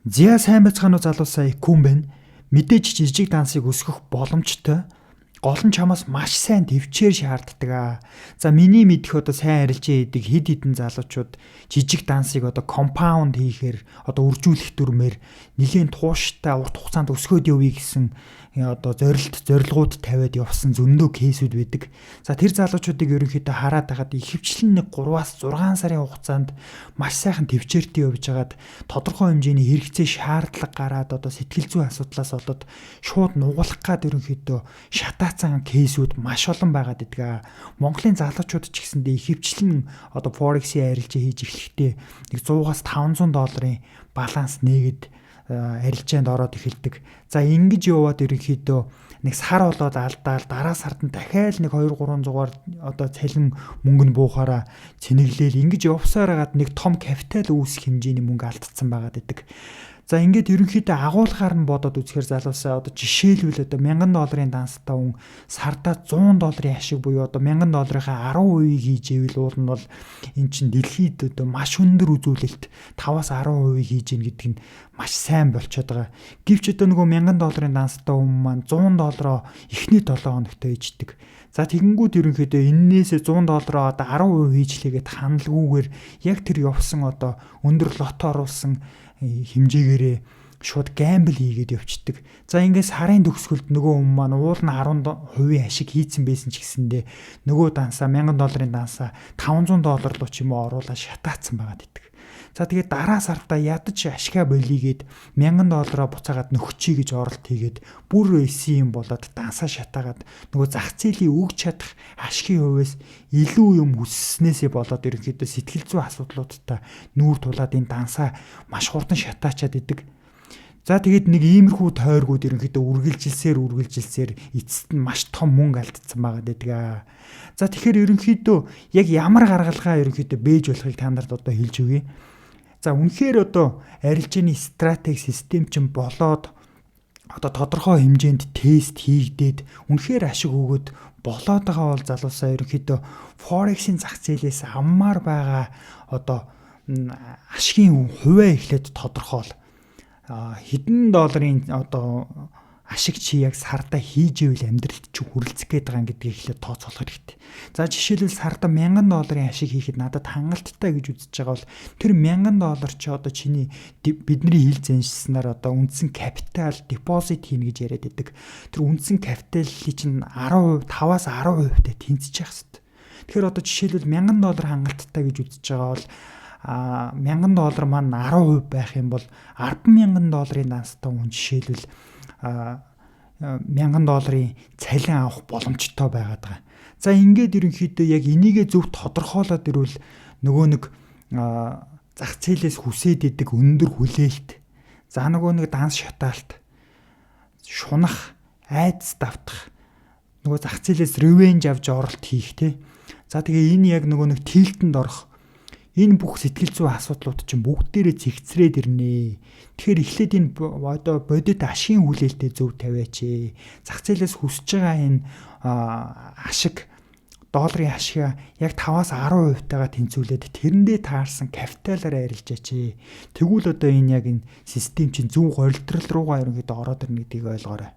Зя сайн байцгаана уу залуусаа икүн байна. Мэдээж жижиг дансыг өсгөх боломжтой. Гол нь чамаас маш сайн төвчээр шаарддаг аа. За миний мэдэх одоо сайн арилжаа хийдэг хэд хэдэн залуучууд жижиг дансыг одоо компаунд хийхээр одоо үржүүлэх дүрмээр нэлийн тууштай урт хугацаанд өсгөөд явъя гэсэн одоо зорилгууд тавиад явсан зөндөө кейсүүд байдаг. За тэр залуучуудыг ерөнхийдөө хараад байхад ихэвчлэн 3-6 сарын хугацаанд маш сайхан төвчээртэй явж байгаад тодорхой хэмжээний хэрэгцээ шаардлага гараад одоо сэтгэл зүйн асуудлаас болоод шууд нугалах гад ерөнхийдөө шатаацсан кейсүүд маш олон байгаад идэг. Монголын залуучууд ч гэсэндээ ихэвчлэн одоо Forex-ийн арилжаа хийж эхлэхдээ нэг 100-аас $500 баланс нээгээд арилжаанд ороод эхэлдэг. За ингэж яваад ерөнхийдөө нэг сар болоод алдаал дараа сард нь дахиад нэг 200-300-аар одоо цалин мөнгө нь буухаараа цэнэглээл ингэж явсаар хагаад нэг том капитал үүсэх хэмжээний мөнгө алдсан байгаад идэг. За ингээд ерөнхийдөө агуулгаар нь бодоод үзэхээр залуусаа одоо жишээлбэл одоо $1000 данстай хүн сардаа $100 ашиг буюу одоо $1000-ийнхаа 10%-ийг хийж ивэл уул нь бол эн чинь дэлхийд одоо маш өндөр үзүүлэлт 5-аас 10% хийж ийн гэдэг нь маш сайн болчиход байгаа. Гэвч одоо нөгөө $1000 данстай хүн маань $100 эхний 7 хоногт ээждэг. За тэгэнгүүт ерөнхийдөө эннээсээ $100 одоо 10% хийжлээгээд хандлаггүйгээр яг тэр явсан одоо өндөр лото оруулсан хэмжээгээрээ шууд гамбл хийгээд явцдаг. За ингээс сарын төгсгөлд нөгөө хүн маань уул нь 10% ашиг хийцэн байсан ч гэсэндээ нөгөө дансаа $1000 дансаа $500 руу ч юм уу оруулаад шатаацсан байгаад идэг. За тэгээд дараа сартаа ядаж ашгаа болигээд $1000 буцаагаад нөхчий гэж оролт хийгээд бүр эсийн болоод дансаа шатаагаад нөгөө зах зээлийн өгч чадах ашигын хувьас илүү юм хүсснээсээ болоод ерөнхийдөө сэтгэл зүйн асуудлуудтай нүүр тулаад энэ дансаа маш хурдан шатаачаад идэг. За тэгээд нэг иймэрхүү тойргууд ерөнхийдөө үргэлжилсээр эцэст нь маш том мөнгө алдсан байгаад байдаг. За тэгэхээр ерөнхийдөө яг ямар гаргалгаа ерөнхийдөө бэж болохыг та нарт одоо хэлж өгье. За үнэхээр одоо арилжааны стратеги систем чинь болоод одоо тодорхой хэмжээнд тест хийгдээд үнэхээр ашиг өгөөд болоод байгаа бол залуусаа ерөнхийдөө Forex-ийн зах зээлээс аммаар байгаа одоо ашигын хувиа эхлээд тодорхойл. Хэдэн долларын одоо ашиг чи яг сарда хийж ивэл амьдралд чи хүрэлцэх гээд байгаа гэдгийг эхлээд тооцоолох хэрэгтэй. За жишээлбэл сарда $1000 ашиг хийхэд надад хангалттай гэж үзэж байгаа бол тэр $1000 чи одоо чиний бидний хил заншснаар одоо үндсэн капитал депозит хийнэ гэж яриад байдаг. Тэр үндсэн капиталыг чинь 10%, 5-аас 10% тэй тэнцэж явах хэрэгтэй. Тэгэхээр одоо жишээлбэл $1000 хангалттай гэж үзэж байгаа бол $1000 маань 10% байх юм бол $10,000 данстай хүн жишээлбэл $1000 цалин авах боломжтой байгаад байгаа. За ингээд ерөнхийдөө яг энийгээ зөв тодорхойлоод ирвэл нөгөө нэг зах зээлээс хүсээд идэг өндөр хүлээлт, за нөгөө нэг данс шатаалт, шунах, айдас давтах, нөгөө зах зээлээс ревенж авч оролт хийх те. За тэгээ энэ яг нөгөө нэг тилтэнд орох. Энэ бүх сэтгэл зүйн асуудлууд чинь бүгдээрээ зэгцрээд ирнэ. Тэгэхээр эхлээд энэ одоо бодит ашигын хүлээлтээ зөв тавиач. Зах зээлээс хүсэж байгаа энэ ашиг долларын ашиг яг 5-аас 10% тайгаа тэнцвүүлээд тэрэндээ таарсан капиталаар арилжаач. Тэгвэл одоо энэ яг энэ систем чинь зөв голдрол руугаа ерөнхийдөө ороод ирнэ гэдгийг ойлгоорой.